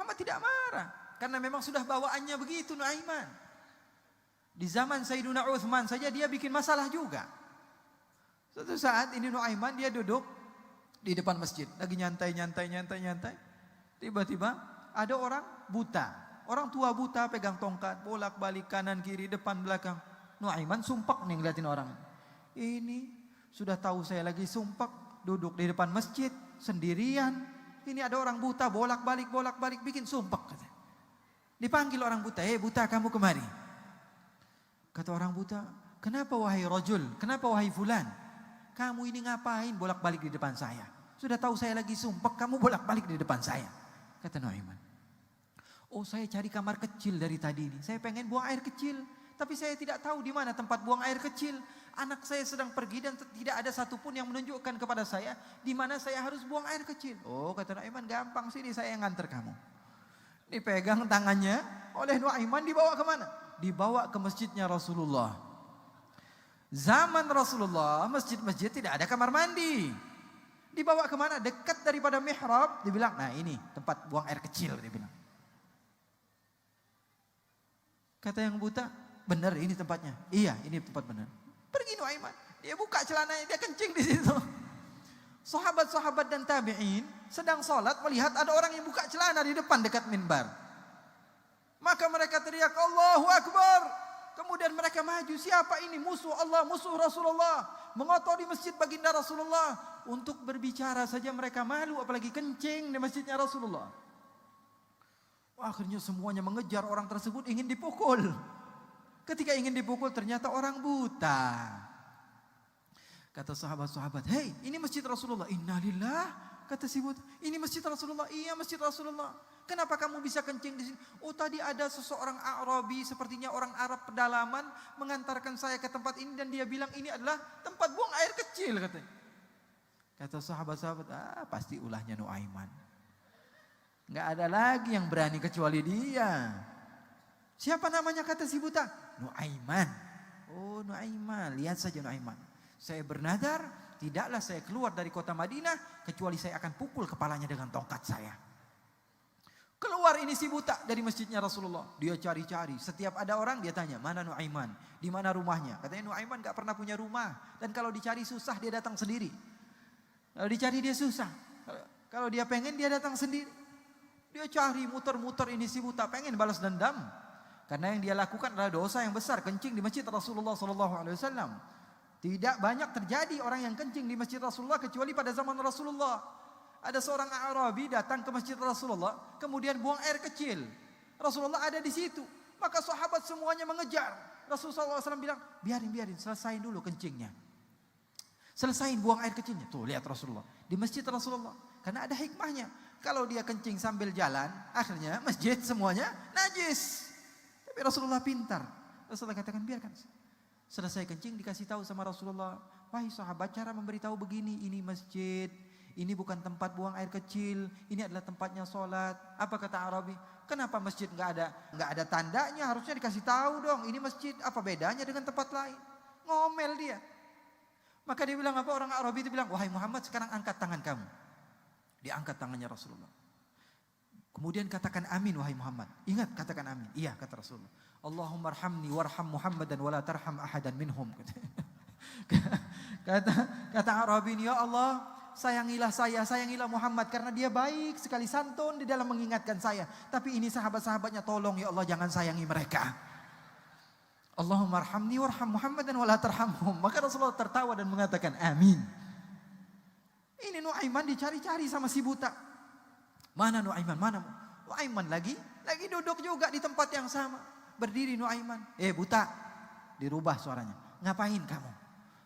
Muhammad tidak marah. Karena memang sudah bawaannya begitu Nuaiman. Di zaman Sayyidina Uthman saja dia bikin masalah juga. Suatu saat ini Nuaiman dia duduk di depan masjid. Lagi nyantai. Tiba-tiba ada orang buta. Orang tua buta pegang tongkat. Bolak-balik kanan kiri depan belakang. Nuaiman sumpek nih ngeliatin orang. Ini sudah tahu saya lagi sumpek. Duduk di depan masjid sendirian. Ini ada orang buta bolak-balik bikin sumpek. Dipanggil orang buta. Buta kamu kemari. Kata orang buta, kenapa wahai rajul? Kenapa wahai fulan? Kamu ini ngapain bolak-balik di depan saya? Sudah tahu saya lagi sumpek, kamu bolak-balik di depan saya. Kata Nuaiman. Oh, saya cari kamar kecil dari tadi ini. Saya pengen buang air kecil, tapi saya tidak tahu di mana tempat buang air kecil. Anak saya sedang pergi dan tidak ada satupun yang menunjukkan kepada saya di mana saya harus buang air kecil. Oh, kata Nuaiman, gampang sini saya yang nganter kamu. Dipegang tangannya oleh Nuaiman, dibawa kemana? Dibawa ke masjidnya Rasulullah. Zaman Rasulullah, masjid-masjid tidak ada kamar mandi. Dibawa kemana? Dekat daripada mihrab. Dibilang, nah ini tempat buang air kecil. Dibilang. Kata yang buta, benar ini tempatnya. Iya, ini tempat benar. Pergi Nuaiman. Dia buka celananya, dia kencing di situ. Sahabat-sahabat dan tabi'in sedang sholat melihat ada orang yang buka celana di depan dekat minbar. Maka mereka teriak Allahu Akbar. Kemudian mereka maju. Siapa ini? Musuh Allah, musuh Rasulullah. Mengotori masjid baginda Rasulullah. Untuk berbicara saja mereka malu, apalagi kencing di masjidnya Rasulullah. Akhirnya semuanya mengejar orang tersebut, ingin dipukul. Ketika ingin dipukul ternyata orang buta. Kata sahabat-sahabat, hei ini masjid Rasulullah. Innalillah, kata si buta. Ini masjid Rasulullah. Iya masjid Rasulullah. Kenapa kamu bisa kencing di sini? Oh tadi ada seseorang Arabi, sepertinya orang Arab pedalaman, mengantarkan saya ke tempat ini dan dia bilang ini adalah tempat buang air kecil katanya. Kata sahabat-sahabat, pasti ulahnya Nuaiman. Nggak ada lagi yang berani kecuali dia. Siapa namanya kata si buta? Nuaiman. Oh Nuaiman, lihat saja Nuaiman. Saya bernadar, tidaklah saya keluar dari kota Madinah kecuali saya akan pukul kepalanya dengan tongkat saya. Keluar ini si buta dari masjidnya Rasulullah. Dia cari-cari. Setiap ada orang dia tanya, mana Nuaiman? Di mana rumahnya? Katanya Nuaiman gak pernah punya rumah. Dan kalau dicari susah dia datang sendiri. Kalau dicari dia susah. Kalau dia pengen dia datang sendiri. Dia cari muter-muter ini si buta. Pengen balas dendam. Karena yang dia lakukan adalah dosa yang besar. Kencing di masjid Rasulullah SAW. Tidak banyak terjadi orang yang kencing di masjid Rasulullah kecuali pada zaman Rasulullah. Ada seorang Arabi datang ke masjid Rasulullah, kemudian buang air kecil. Rasulullah ada di situ. Maka sahabat semuanya mengejar. Rasulullah SAW bilang, biarin, selesain dulu kencingnya. Selesain buang air kecilnya. Tuh lihat Rasulullah. Di masjid Rasulullah. Karena ada hikmahnya. Kalau dia kencing sambil jalan, akhirnya masjid semuanya najis. Tapi Rasulullah pintar. Rasulullah katakan, biarkan. Selesai kencing dikasih tahu sama Rasulullah. Wahai sahabat, cara memberitahu begini, ini masjid. Ini bukan tempat buang air kecil, ini adalah tempatnya sholat. Apa kata Arabi? Kenapa masjid nggak ada tandanya? Harusnya dikasih tahu dong. Ini masjid, apa bedanya dengan tempat lain? Ngomel dia. Maka dia bilang apa? Orang Arabi itu bilang, wahai Muhammad, sekarang angkat tangan kamu. Diangkat tangannya Rasulullah. Kemudian katakan amin wahai Muhammad. Ingat katakan amin. Iya kata Rasulullah. Allahumma arhamni warham Muhammadan wala tarham ahadan minhum. Kata Arabi ini, ya Allah, sayangilah saya, sayangilah Muhammad karena dia baik sekali, santun di dalam mengingatkan saya. Tapi ini sahabat-sahabatnya, tolong ya Allah jangan sayangi mereka. Allahumma arhamni warham Muhammadan wala tarhamhum. Maka Rasulullah tertawa dan mengatakan amin. Ini Nuaiman dicari-cari sama si buta. Mana Nuaiman? Mana? Nuaiman lagi duduk juga di tempat yang sama. Berdiri Nuaiman. Buta. Dirubah suaranya. Ngapain kamu?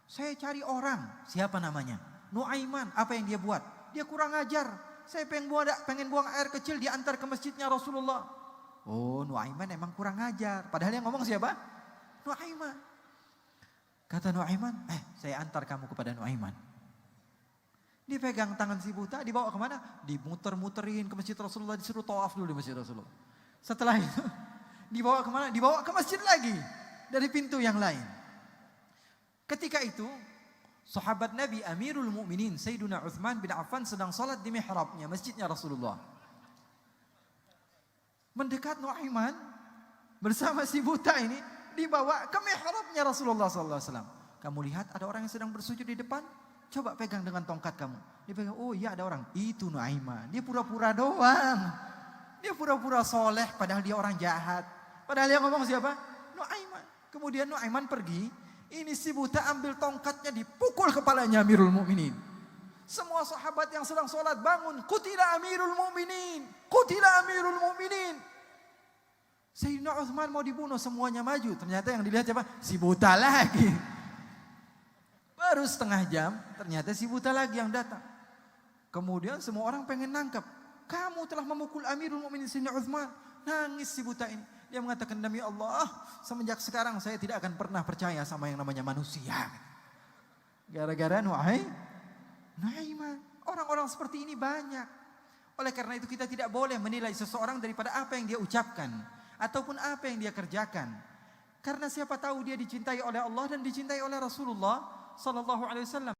Saya cari orang. Siapa namanya? Nuaiman. Apa yang dia buat? Dia kurang ajar. Saya pengen buang air kecil diantar ke masjidnya Rasulullah. Oh, Nuaiman emang kurang ajar. Padahal yang ngomong siapa? Nuaiman. Kata Nuaiman, saya antar kamu kepada Nuaiman. Dipegang tangan si buta, dibawa kemana? Dimuter-muterin ke masjid Rasulullah, disuruh tawaf dulu di masjid Rasulullah. Setelah itu, dibawa kemana? Dibawa ke masjid lagi. Dari pintu yang lain. Ketika itu, sahabat Nabi Amirul Mukminin Sayyidina Uthman bin Affan sedang salat di mihrabnya, masjidnya Rasulullah. mendekat Nuaiman bersama si buta ini, dibawa ke mihrabnya Rasulullah SAW. Kamu lihat ada orang yang sedang bersujud di depan, coba pegang dengan tongkat kamu. Dia pegang, oh iya ada orang, itu Nuaiman. Dia pura-pura doang. Dia pura-pura soleh padahal dia orang jahat. Padahal dia ngomong siapa? Nuaiman. Kemudian Nuaiman pergi, ini si buta ambil tongkatnya dipukul kepalanya Amirul Mukminin. Semua sahabat yang sedang sholat bangun, qutila Amirul Mukminin, qutila Amirul Mukminin. Sayyidina Utsman mau dibunuh, semuanya maju. Ternyata yang dilihat siapa? Si buta lagi. Baru setengah jam, ternyata si buta lagi yang datang. Kemudian semua orang pengen nangkep. Kamu telah memukul Amirul Mukminin Sayyidina Utsman. Nangis si buta ini. Dia mengatakan, demi Allah, semenjak sekarang saya tidak akan pernah percaya sama yang namanya manusia. Gara-gara Nuaiman. Orang-orang seperti ini banyak. Oleh karena itu kita tidak boleh menilai seseorang daripada apa yang dia ucapkan. Ataupun apa yang dia kerjakan. Karena siapa tahu dia dicintai oleh Allah dan dicintai oleh Rasulullah SAW.